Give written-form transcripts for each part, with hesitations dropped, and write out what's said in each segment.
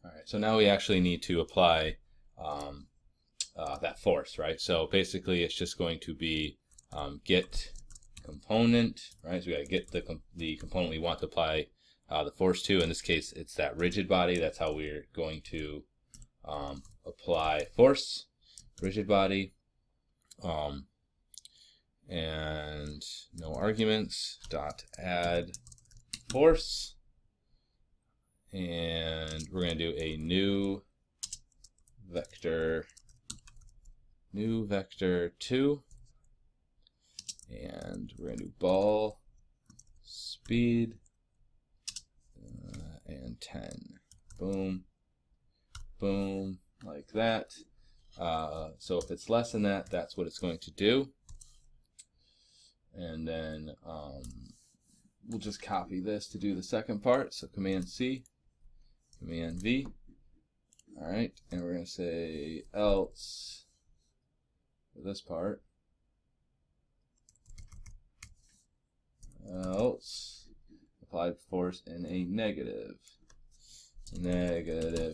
All right, so now we actually need to apply that force, right? So basically it's just going to be get component, right? So we got to get the component we want to apply the force to. In this case, it's that rigid body. That's how we're going to apply force, rigid body, and no arguments, dot add force, and we're going to do a new vector 2, and we're going to do ball speed and 10. Boom, boom, like that. So if it's less than that, that's what it's going to do. And then we'll just copy this to do the second part. So Command C, Command V. All right, and we're going to say else for this part. Else apply force in a negative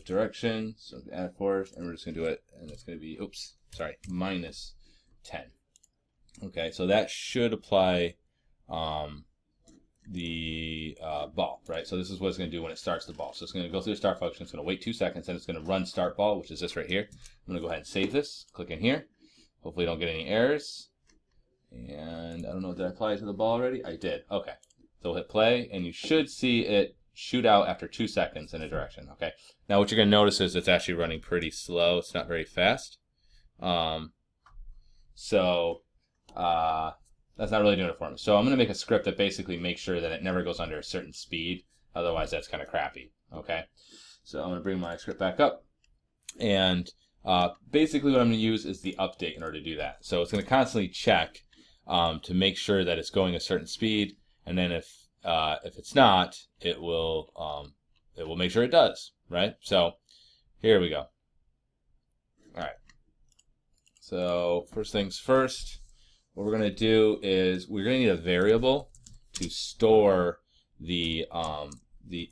direction. So add force, and we're just going to do it, and it's going to be, oops, sorry, minus 10. Okay, so that should apply the ball, right? So this is what it's going to do when it starts the ball. So it's going to go through the start function. It's going to wait 2 seconds, and it's going to run start ball, which is this right here. I'm going to go ahead and save this. Click in here. Hopefully, don't get any errors. And I don't know, did I apply it to the ball already? I did. Okay. So we'll hit play, and you should see it shoot out after 2 seconds in a direction. Okay. Now what you're going to notice is it's actually running pretty slow. It's not very fast. That's not really doing it for me. So I'm going to make a script that basically makes sure that it never goes under a certain speed. Otherwise, that's kind of crappy. Okay. So I'm going to bring my script back up, and basically what I'm going to use is the update in order to do that. So it's going to constantly check to make sure that it's going a certain speed, and then if it's not, it will make sure it does, right? So here we go. All right. So first things first, what we're going to do is we're going to need a variable to store the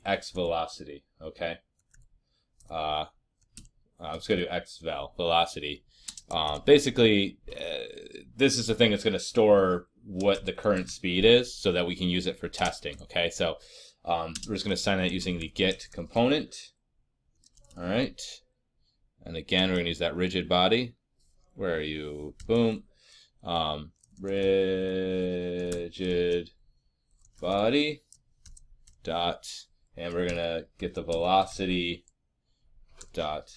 x velocity. Okay. I'm just going to do xvel velocity. Basically, this is the thing that's going to store what the current speed is so that we can use it for testing. Okay, so we're just going to assign that using the get component. All right, and again, we're going to use that rigid body. Where are you? Boom. Rigid body dot, and we're going to get the velocity dot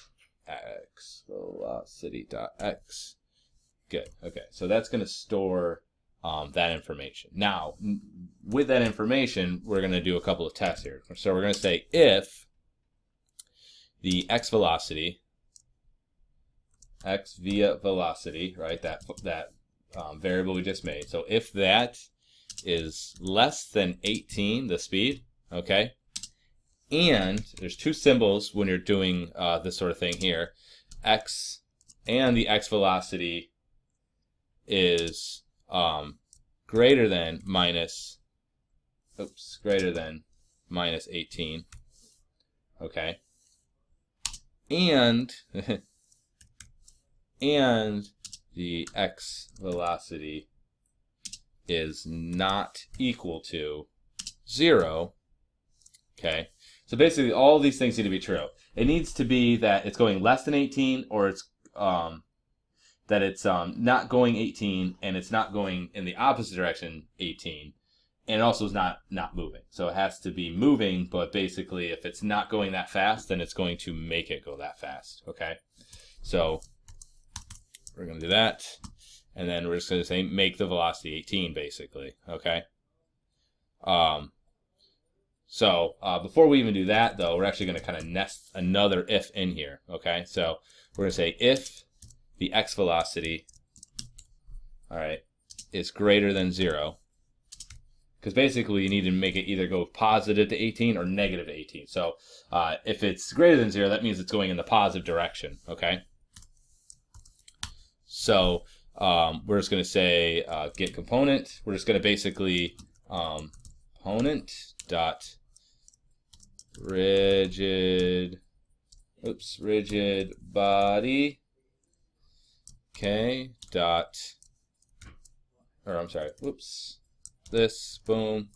x, velocity dot x. Good. Okay, so that's going to store that information. Now, with that information, we're going to do a couple of tests here. So we're going to say if the x velocity, x via velocity, right? That variable we just made. So if that is less than 18, the speed, okay. And there's two symbols when you're doing this sort of thing here. X and the x velocity is greater than minus 18. Okay. And and the x velocity is not equal to 0. Okay. So basically, all these things need to be true. It needs to be that it's going less than 18, or it's that it's not going 18, and it's not going in the opposite direction 18, and it also is not moving. So it has to be moving, but basically, if it's not going that fast, then it's going to make it go that fast. Okay. So we're going to do that, and then we're just going to say make the velocity 18, basically. Okay. So before we even do that, though, we're actually going to kind of nest another if in here, okay? So we're going to say if the x velocity, all right, is greater than 0, because basically you need to make it either go positive to 18 or negative to 18. So if it's greater than 0, that means it's going in the positive direction, okay? So we're just going to say get component. We're just going to basically component dot rigid rigid body, okay, dot, or I'm sorry, this, boom,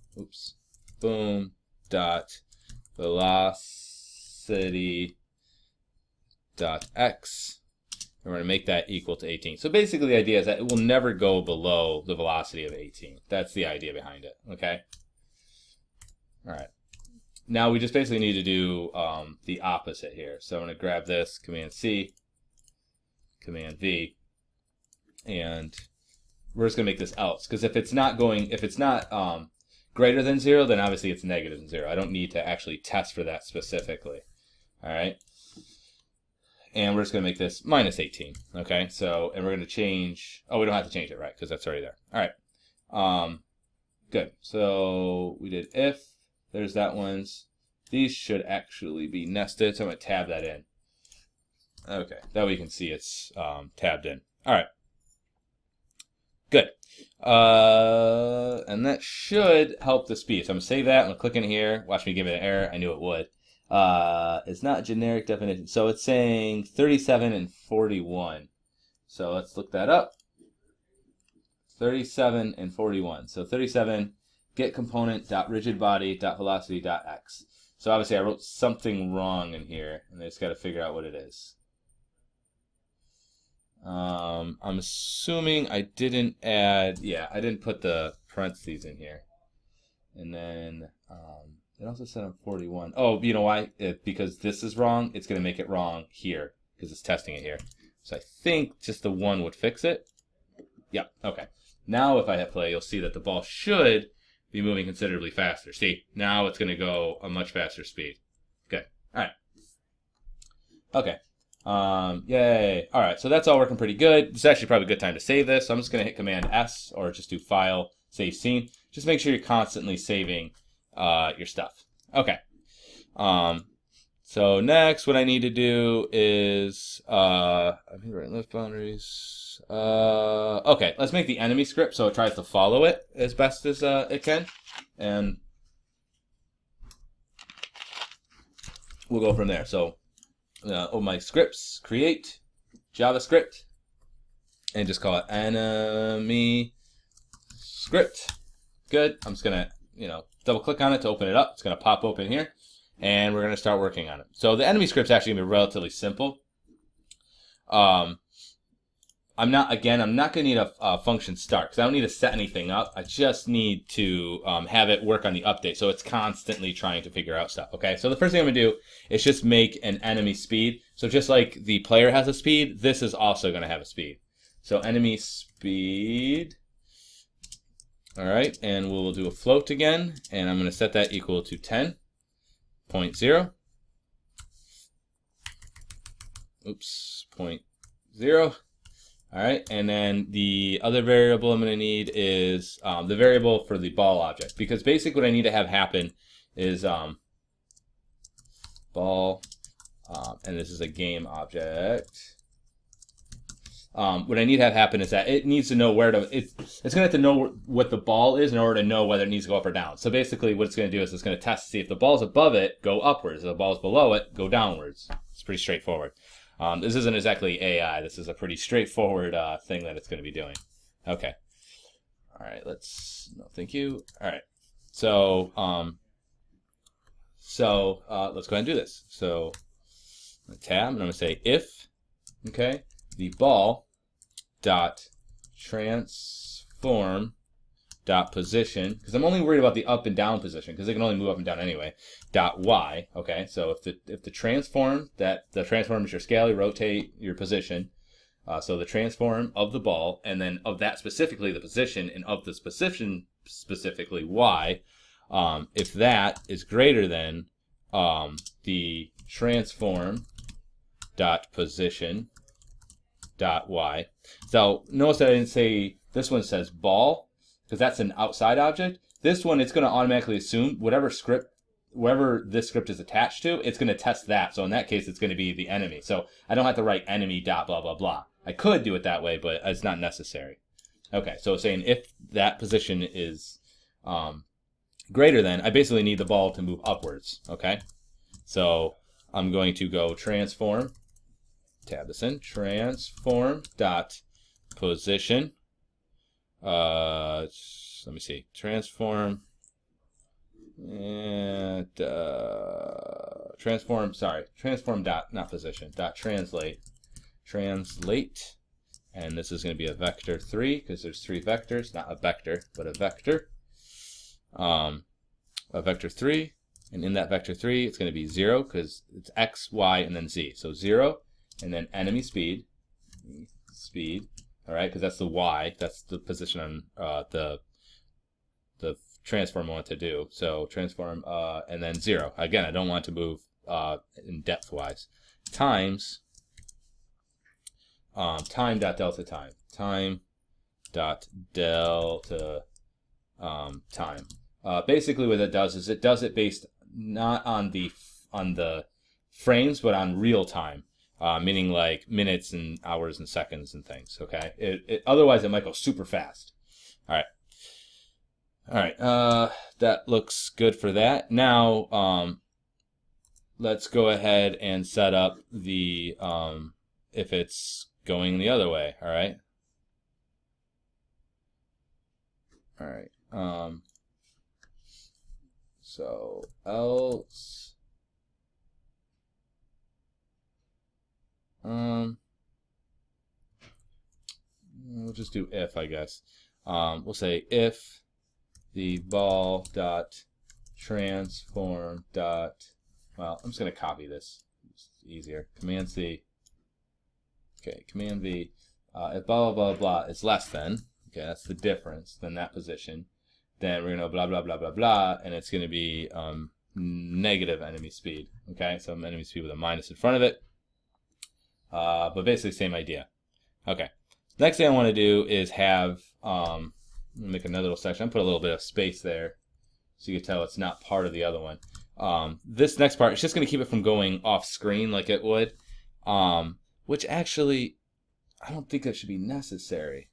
boom, dot, velocity, dot x, and we're going to make that equal to 18. So basically the idea is that it will never go below the velocity of 18. That's the idea behind it, okay? All right. Now we just basically need to do the opposite here. So I'm going to grab this, Command-C, Command-V, and we're just going to make this else. Because if it's not greater than 0, then obviously it's negative than 0. I don't need to actually test for that specifically. All right. And we're just going to make this minus 18. Okay. So, and we're going to change. Oh, we don't have to change it, right? Because that's already there. All right. Good. So we did if. There's that one's. These should actually be nested. So I'm going to tab that in. Okay. That way you can see it's tabbed in. All right. Good. And that should help the speed. So I'm going to save that. I'm going to click in here. Watch me give it an error. I knew it would. It's not generic definition. So it's saying 37 and 41. So let's look that up. 37 and 41. So 37, get component dot rigid body dot velocity dot x. So obviously I wrote something wrong in here, and I just got to figure out what it is. I'm assuming I didn't add, I didn't put the parentheses in here. And then it also said on 41. Oh, you know why? Because this is wrong, it's going to make it wrong here, because it's testing it here. So I think just the one would fix it. Yeah, okay. Now if I hit play, you'll see that the ball should be moving considerably faster. See, now it's going to go a much faster speed. Good. All right. Okay. Yay. All right, so that's all working pretty good. It's actually probably a good time to save this. So I'm just going to hit Command S or just do File, Save Scene. Just make sure you're constantly saving your stuff. Okay. So next, what I need to do is I think right left boundaries. Okay, let's make the enemy script so it tries to follow it as best as it can, and we'll go from there. So, my scripts, create JavaScript, and just call it enemy script. Good. I'm just gonna double click on it to open it up. It's gonna pop open here. And we're going to start working on it. So the enemy script's actually going to be relatively simple. I'm not going to need a function start because I don't need to set anything up. I just need to have it work on the update. So it's constantly trying to figure out stuff. Okay, so the first thing I'm going to do is just make an enemy speed. So just like the player has a speed, this is also going to have a speed. So enemy speed. All right, and we'll do a float again. And I'm going to set that equal to 10. 0.0. Oops, 0.0. All right, and then the other variable I'm going to need is the variable for the ball object, because basically what I need to have happen is ball, and this is a game object. What I need to have happen is that it needs to know where to, it's going to have to know what the ball is in order to know whether it needs to go up or down. So basically what it's going to do is it's going to test to see if the ball's above it, go upwards. If the ball's below it, go downwards. It's pretty straightforward. This isn't exactly AI. This is a pretty straightforward thing that it's going to be doing. Okay. All right, no, thank you. All right. So, let's go ahead and do this. So, I'm going to tab, and I'm going to say if, okay, the ball dot transform dot position, because I'm only worried about the up and down position because they can only move up and down anyway, dot y. Okay, so if the transform, that the transform is your scale, you rotate your position, so the transform of the ball, and then of that specifically the position, and of the position specifically y, if that is greater than the transform dot position dot y. So notice that I didn't say, this one says ball because that's an outside object. This one, it's going to automatically assume wherever this script is attached to, it's going to test that. So in that case, it's going to be the enemy. So I don't have to write enemy dot blah blah blah. I could do it that way, but it's not necessary. Okay, so it's saying if that position is greater than, I basically need the ball to move upwards. Okay, so I'm going to go transform, tab this in, transform dot position. Let me see, transform and transform dot, not position, dot translate, and this is going to be a vector 3 because there's 3 vectors, not a vector, but a vector. A vector 3, and in that vector 3 it's going to be 0 because it's x, y, and then z. So 0, and then enemy speed, all right, because that's the y, that's the position on the transform I want to do. So transform and then 0. Again, I don't want to move in depth wise. Times time dot delta time dot delta time. Basically, what it does is it does it based not on the frames, but on real time, meaning like minutes and hours and seconds and things. Okay, otherwise it might go super fast. All right, that looks good for that. Now, let's go ahead and set up the if it's going the other way. All right. So else we'll just do if, I guess. We'll say if the ball dot transform dot, well, I'm just going to copy this. It's easier. Command C. Okay, Command V. If blah, blah, blah, blah is less than, okay, that's the difference, then that position, then we're going to blah, blah, blah, blah, blah, and it's going to be negative enemy speed. Okay, so enemy speed with a minus in front of it. But basically, same idea. Okay, next thing I want to do is have, make another little section. I'll put a little bit of space there so you can tell it's not part of the other one. This next part is just going to keep it from going off screen like it would, which actually, I don't think that should be necessary.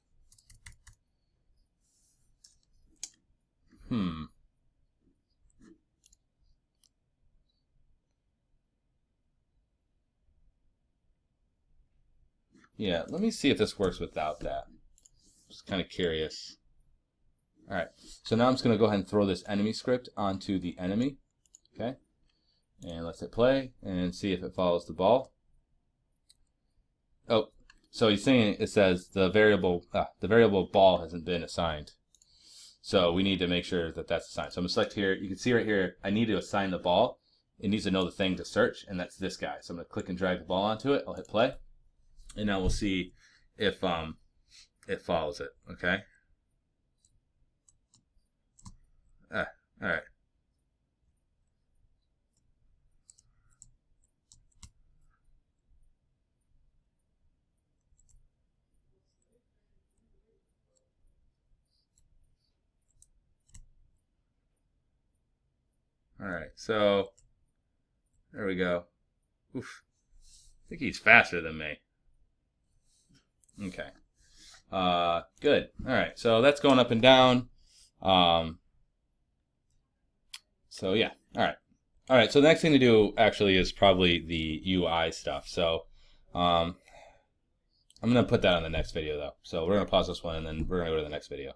Yeah, let me see if this works without that. Just kind of curious. All right, so now I'm just going to go ahead and throw this enemy script onto the enemy. Okay, and let's hit play and see if it follows the ball. Oh, so he's saying it says the variable ball hasn't been assigned. So we need to make sure that that's assigned. So I'm going to select here. You can see right here, I need to assign the ball. It needs to know the thing to search, and that's this guy. So I'm going to click and drag the ball onto it. I'll hit play, and now we'll see if it follows it. Okay. All right. All right, so there we go. Oof. I think he's faster than me. Okay. Good. All right, so that's going up and down. So yeah. All right. So the next thing to do actually is probably the UI stuff. So I'm gonna put that on the next video though. So we're gonna pause this one and then we're gonna go to the next video.